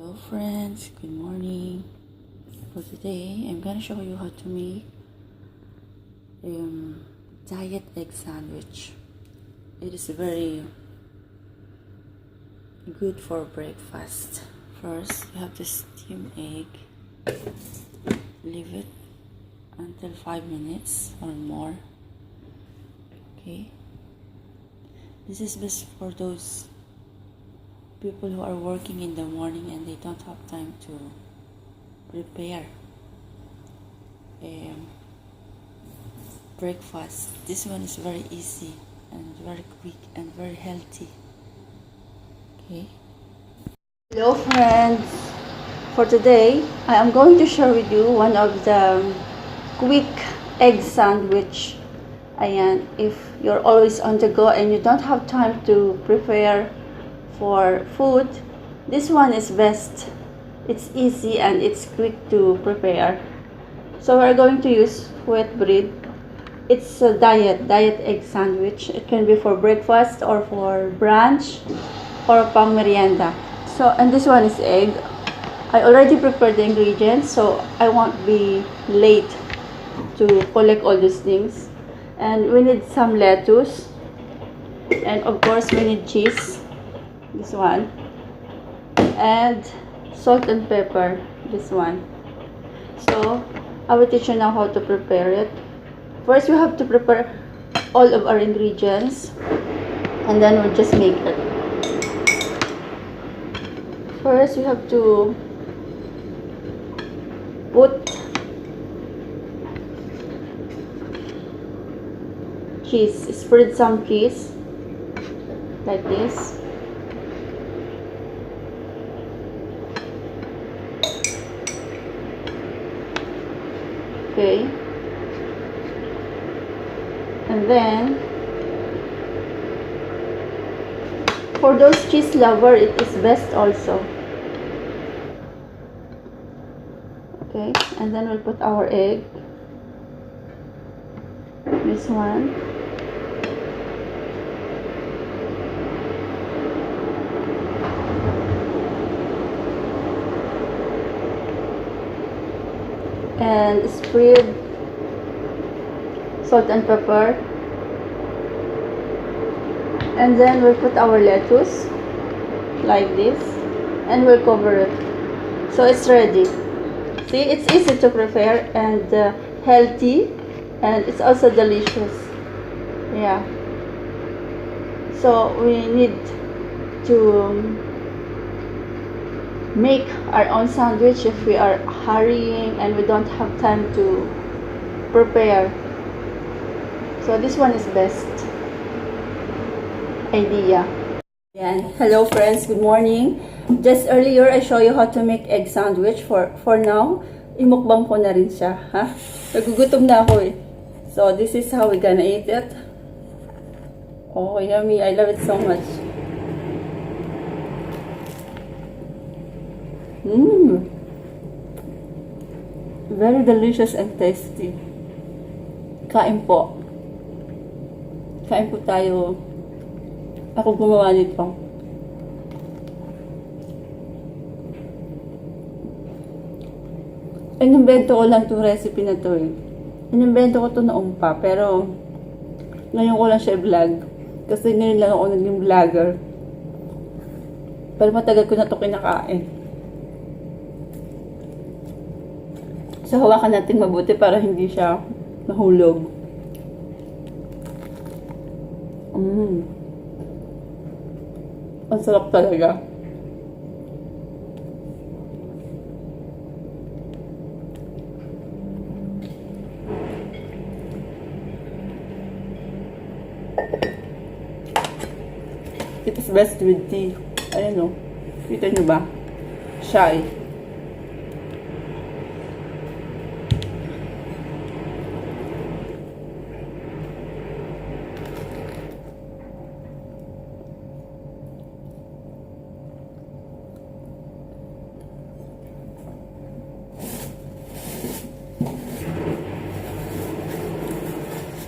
Hello friends, good morning. For today, I'm gonna show you how to make diet egg sandwich. It is very good for breakfast. First, you have to steam egg. Leave it until 5 minutes or more. Okay. This is best for those people who are working in the morning and they don't have time to prepare breakfast. This one is very easy and very quick and very healthy. Okay. Hello friends. For today, I am going to share with you one of the quick egg sandwich. And if you're always on the go and you don't have time to prepare for food, this one is best. It's easy and it's quick to prepare. So we're going to use wheat bread. It's a diet egg sandwich. It can be for breakfast or for brunch or pang merienda. So, and this one is egg. I already prepared the ingredients, so I won't be late to collect all these things. And we need some lettuce, and of course we need cheese, this one, and salt and pepper, this one. So I will teach you now how to prepare it. First we have to prepare all of our ingredients and then we'll just make it. First we have to put cheese, spread some cheese like this. Okay, and then for those cheese lover, it is best also. Okay, and then we'll put our egg, this one. And spread salt and pepper, and then we'll put our lettuce like this and we'll cover it. So it's ready. See, it's easy to prepare and healthy, and it's also delicious. Yeah, so we need to make our own sandwich if we are hurrying and we don't have time to prepare. So this one is best idea. And hello friends, good morning. Just earlier I show you how to make egg sandwich. For now, imukbang ko na rin siya, ha? Nagugutom na ako eh. So this is how we're gonna eat it. Oh, yummy. I love it so much. Very delicious and tasty. Kain po. Kain po tayo. Ako gumawa nito. Inimbento ko lang itong recipe na to eh. Inimbento ko to noong pa, pero ngayon ko lang siya vlog. Kasi ngayon lang ako naging vlogger. Pero matagal ko na to kinakain. So, hawakan natin mabuti para hindi siya mahulog. Ang sarap talaga. It is best with tea. Ayan o. Kita nyo ba? Shy.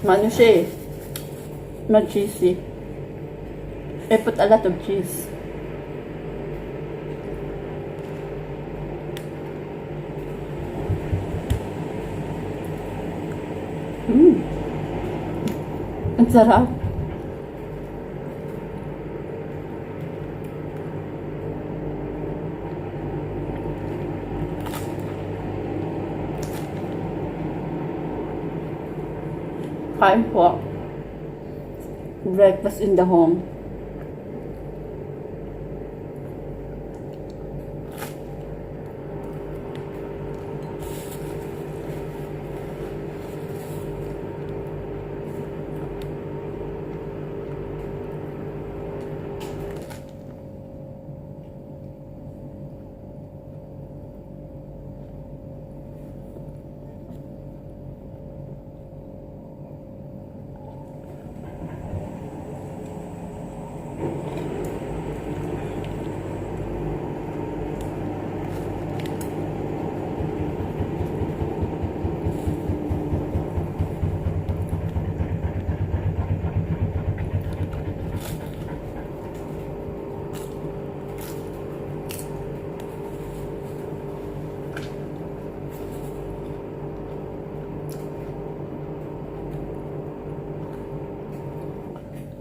Ano siya eh. Mag-cheesy. I put a lot of cheese. Ang sarap. Kain po. Breakfast in the home.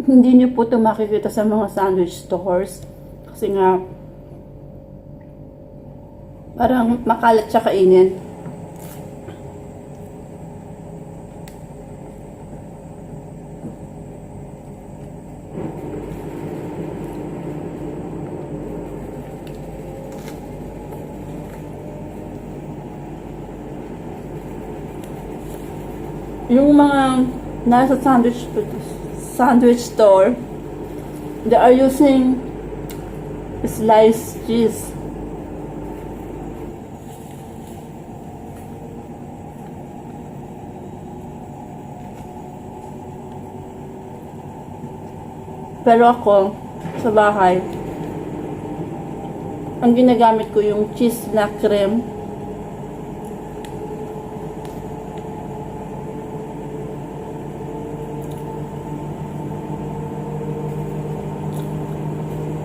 Hindi niyo po ito makikita sa mga sandwich stores kasi nga parang makalat siya kainin. Yung mga nasa sandwich store, they are using sliced cheese. Pero ako, sa bahay, ang ginagamit ko yung cheese na cream.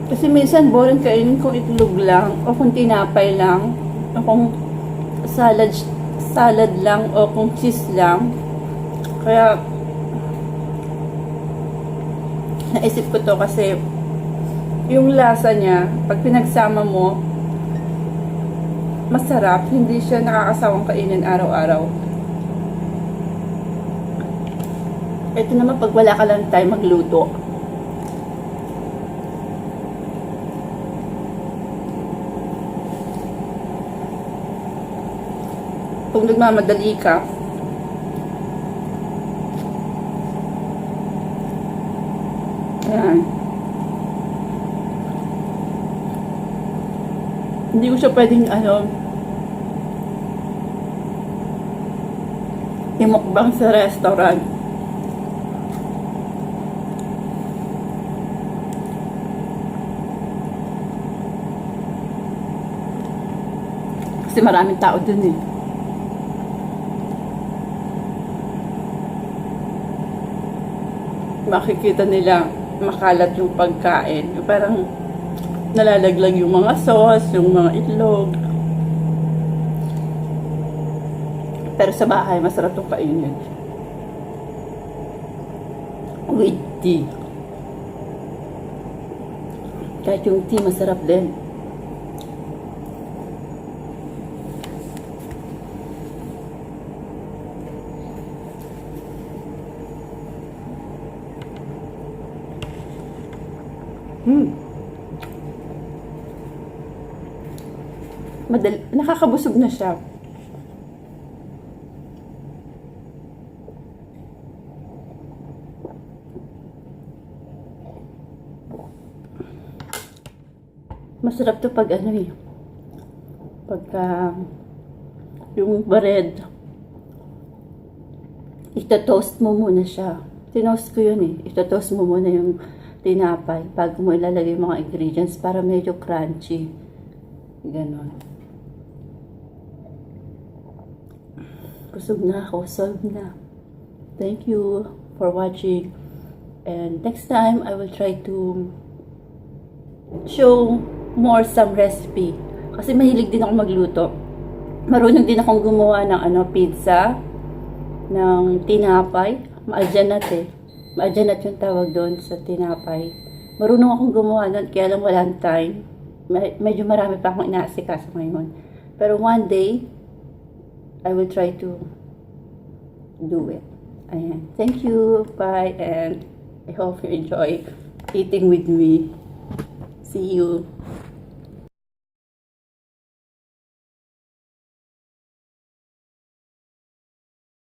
Kasi minsan boring kainin kung itlog lang o kung tinapay lang o kung salad lang o kung cheese lang. Kaya naisip ko to kasi yung lasa niya pag pinagsama mo masarap, hindi siya nakakasawang kainin araw-araw. Ito naman pag wala ka lang time magluto. Kung nagmamadali ka, ayan, hindi ko siya pwedeng imukbang sa restaurant. Kasi maraming tao dun eh. Makikita nila makalat yung pagkain. Parang nalalaglag yung mga sauce, yung mga itlog. Pero sa bahay, masarap itong kainin. With tea. Kahit yung tea, masarap din. Nakakabusog na siya. Masarap to pag pagka yung bread, ita-toast mo muna siya. Tinost ko yun eh. Ita-toast mo muna yung tinapay bago mo ilalagay yung mga ingredients para medyo crunchy. Ganon. Busog na ako. Solved na. Thank you for watching. And next time, I will try to show more some recipe. Kasi mahilig din ako magluto. Marunong din akong gumawa ng pizza, ng tinapay. Maaljanat eh. Majanat yung tawag doon sa tinapay. Marunong akong gumawa nun, kaya lang walang time. Medyo marami pa akong inaasikaso ngayon. Pero one day, I will try to do it. Ayan. Thank you. Bye. And I hope you enjoy eating with me. See you.